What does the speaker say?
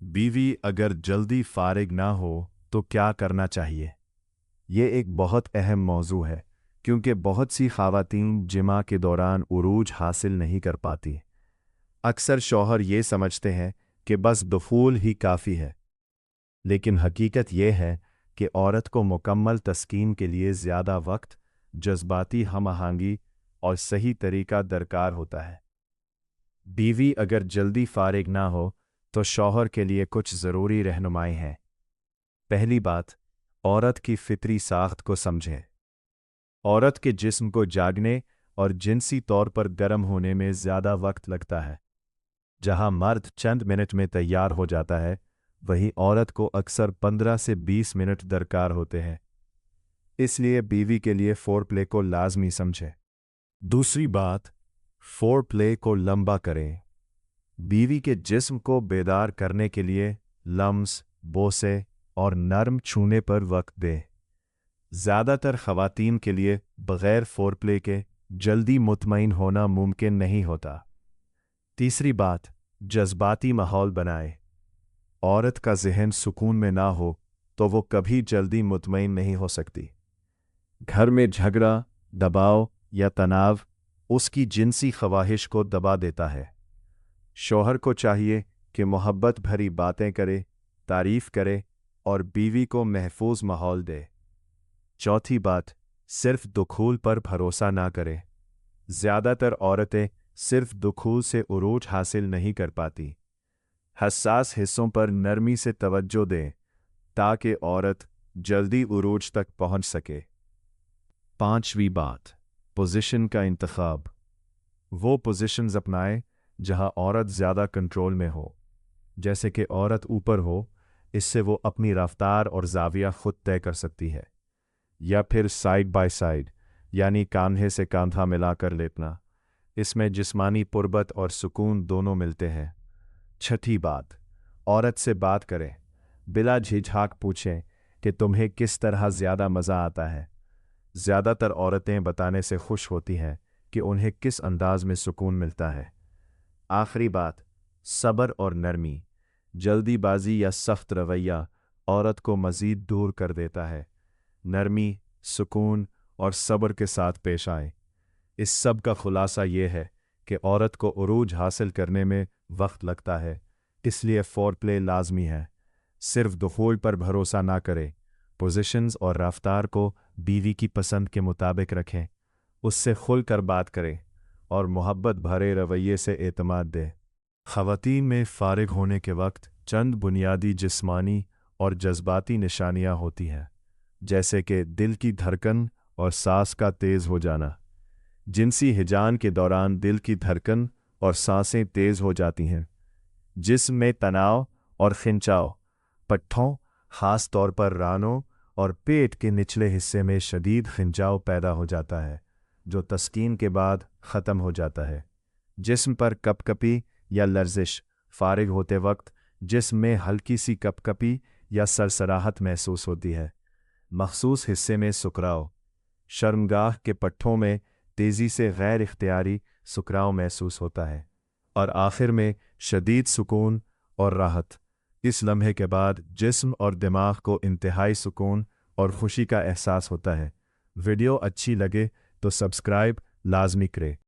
बीवी अगर जल्दी फारिग ना हो तो क्या करना चाहिए? ये एक बहुत अहम मौजू है क्योंकि बहुत सी ख़वातीन जिमा के दौरान उरूज हासिल नहीं कर पाती। अक्सर शौहर ये समझते हैं कि बस दुखूल ही काफ़ी है, लेकिन हकीकत यह है कि औरत को मुकम्मल तस्कीन के लिए ज़्यादा वक्त, जज्बाती हम आहंगी और सही तरीका दरकार होता है। बीवी अगर जल्दी फारिग ना हो तो शौहर के लिए कुछ ज़रूरी रहनुमाई हैं। पहली बात, औरत की फितरी साख्त को समझें। औरत के जिस्म को जागने और जिनसी तौर पर गर्म होने में ज़्यादा वक्त लगता है। जहां मर्द चंद मिनट में तैयार हो जाता है, वहीं औरत को अक्सर 15 से 20 मिनट दरकार होते हैं। इसलिए बीवी के लिए फोरप्ले को लाजमी समझें। दूसरी बात, फोरप्ले को लंबा करें। बीवी के जिस्म को बेदार करने के लिए लम्स, बोसे और नरम छूने पर वक्त दें। ज़्यादातर ख़वातीन के लिए बग़ैर फोरप्ले के जल्दी मुतमईन होना मुमकिन नहीं होता। तीसरी बात, जज्बाती माहौल बनाए। औरत का ज़हन सुकून में ना हो तो वो कभी जल्दी मुतमईन नहीं हो सकती। घर में झगड़ा, दबाव या तनाव उसकी जिनसी ख्वाहिश को दबा देता है। शौहर को चाहिए कि मोहब्बत भरी बातें करे, तारीफ़ करे और बीवी को महफूज माहौल दे। चौथी बात, सिर्फ दुखूल पर भरोसा ना करें। ज़्यादातर औरतें सिर्फ दुखूल से उरूज हासिल नहीं कर पाती। हसास हिस्सों पर नरमी से तवज्जो दें ताकि औरत जल्दी उरूज तक पहुंच सके। पांचवी बात, पोजीशन का इंतखाब। वो पोजीशंस अपनाएं जहां औरत ज़्यादा कंट्रोल में हो, जैसे कि औरत ऊपर हो, इससे वो अपनी रफ्तार और जाविया खुद तय कर सकती है, या फिर साइड बाय साइड यानी कांधे से कांधा मिलाकर लेटना। इसमें जिस्मानी पुरबत और सुकून दोनों मिलते हैं। छठी बात, औरत से बात करें। बिला झिझक पूछें कि तुम्हें किस तरह ज़्यादा मज़ा आता है। ज़्यादातर औरतें बताने से खुश होती हैं कि उन्हें किस अंदाज में सुकून मिलता है। आखिरी बात, सब्र और नरमी। जल्दीबाजी या सख्त रवैया औरत को मज़ीद दूर कर देता है। नरमी, सुकून और सब्र के साथ पेश आए। इस सब का खुलासा ये है कि औरत को उरूज हासिल करने में वक्त लगता है, इसलिए फोरप्ले लाजमी है। सिर्फ दुखूल पर भरोसा ना करें। पोजीशंस और रफ्तार को बीवी की पसंद के मुताबिक रखें। उससे खुल कर बात करें और मोहब्बत भरे रवैये से एतमाद दें। ख़वातीन में फ़ारिग होने के वक्त चंद बुनियादी जिस्मानी और जज्बाती निशानियाँ होती हैं, जैसे कि दिल की धड़कन और सांस का तेज़ हो जाना। जिनसी हिजान के दौरान दिल की धड़कन और सांसें तेज़ हो जाती हैं। जिस्म में तनाव और खिंचाव, पट्ठों, ख़ास तौर पर रानों और पेट के निचले हिस्से में शदीद खिंचाव पैदा हो जाता है, जो तस्कीन के बाद ख़त्म हो जाता है। जिस्म पर कपकपी या लर्जिश, फ़ारिग होते वक्त जिस्म में हल्की सी कपकपी या सरसराहट महसूस होती है। मखसूस हिस्से में सुकराव, शर्मगाह के पट्ठों में तेज़ी से गैर इख्तियारी सुकराव महसूस होता है। और आखिर में शदीद सुकून और राहत। इस लम्हे के बाद जिस्म और दिमाग को इंतहाई सुकून और खुशी का एहसास होता है। वीडियो अच्छी लगे तो सब्सक्राइब लाजमी करें।